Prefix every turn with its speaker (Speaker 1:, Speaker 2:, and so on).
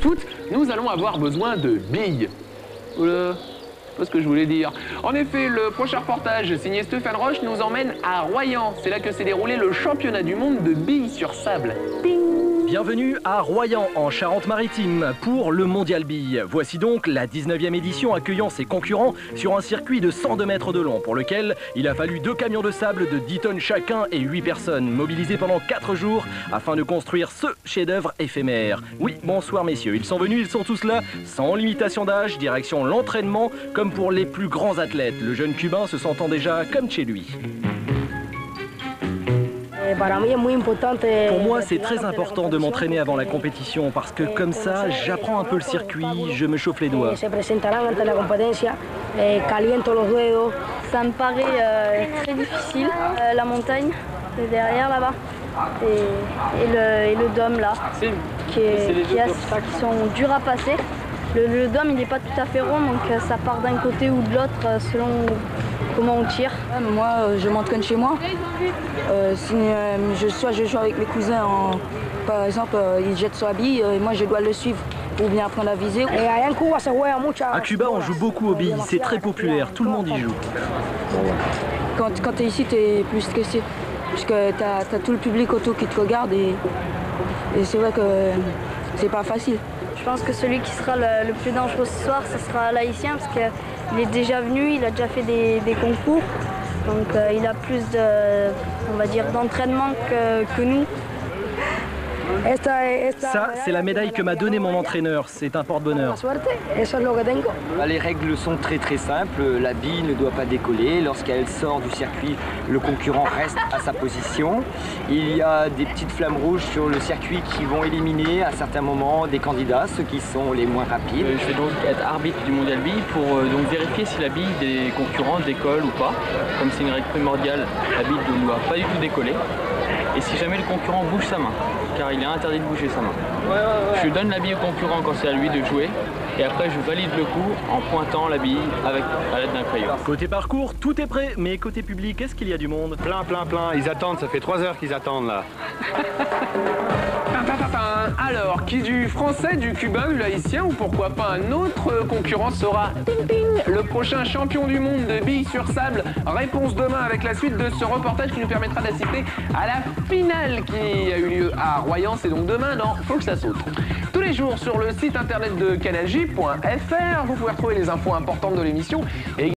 Speaker 1: foot, nous allons avoir besoin de billes. Oula, c'est pas ce que je voulais dire. En effet, le prochain reportage signé Stéphane Roche nous emmène à Royan. C'est là que s'est déroulé le championnat du monde de billes sur sable. Ping!
Speaker 2: Bienvenue à Royan, en Charente-Maritime, pour le Mondial Billes. Voici donc la 19e édition accueillant ses concurrents sur un circuit de 102 mètres de long, pour lequel il a fallu 2 camions de sable de 10 tonnes chacun et 8 personnes, mobilisées pendant 4 jours afin de construire ce chef-d'œuvre éphémère. Oui, bonsoir messieurs, ils sont venus, ils sont tous là, sans limitation d'âge, direction l'entraînement, comme pour les plus grands athlètes, le jeune Cubain se sentant déjà comme chez lui. Pour moi, c'est très important de m'entraîner avant la compétition parce que comme ça, j'apprends un peu le circuit, je me chauffe les doigts.
Speaker 3: Ça me paraît très difficile, la montagne, c'est derrière là-bas, et le dôme là, qui sont durs à passer. Le dôme il n'est pas tout à fait rond, donc ça part d'un côté ou de l'autre selon comment on tire.
Speaker 4: Moi, je m'entraîne chez moi. Soit je joue avec mes cousins, par exemple, ils jettent sur la bille, et moi je dois le suivre ou bien apprendre à viser.
Speaker 2: À Cuba, on joue beaucoup aux billes, c'est très populaire, tout le monde y joue.
Speaker 4: Quand tu es ici, tu es plus stressé, puisque tu as tout le public autour qui te regarde, et c'est vrai que c'est pas facile.
Speaker 3: Je pense que celui qui sera le plus dangereux ce soir, ce sera l'haïtien, parce qu'il est déjà venu, il a déjà fait des concours, donc il a plus on va dire, d'entraînement que nous.
Speaker 2: Ça, c'est la médaille que m'a donnée mon entraîneur, c'est un porte-bonheur.
Speaker 5: Les règles sont très simples, la bille ne doit pas décoller, lorsqu'elle sort du circuit, le concurrent reste à sa position. Il y a des petites flammes rouges sur le circuit qui vont éliminer à certains moments des candidats, ceux qui sont les moins rapides.
Speaker 6: Je vais donc être arbitre du Mondial Billes pour donc vérifier si la bille des concurrents décolle ou pas. Comme c'est une règle primordiale, la bille ne doit pas du tout décoller. Et si jamais le concurrent bouge sa main, car il est interdit de bouger sa main. Je donne la bille au concurrent quand c'est à lui de jouer, et après je valide le coup en pointant la bille à l'aide d'un crayon.
Speaker 2: Côté parcours, tout est prêt, mais côté public, est-ce qu'il y a du monde?
Speaker 7: Plein, ils attendent, ça fait 3 heures qu'ils attendent là.
Speaker 1: Alors, qui du français, du cubain, du haïtien ou pourquoi pas un autre concurrent sera le prochain champion du monde de billes sur sable? Réponse demain avec la suite de ce reportage qui nous permettra d'assister à la finale qui a eu lieu à Royan. C'est donc demain dans Faut que ça saute. Tous les jours sur le site internet de canalj.fr, vous pouvez retrouver les infos importantes de l'émission et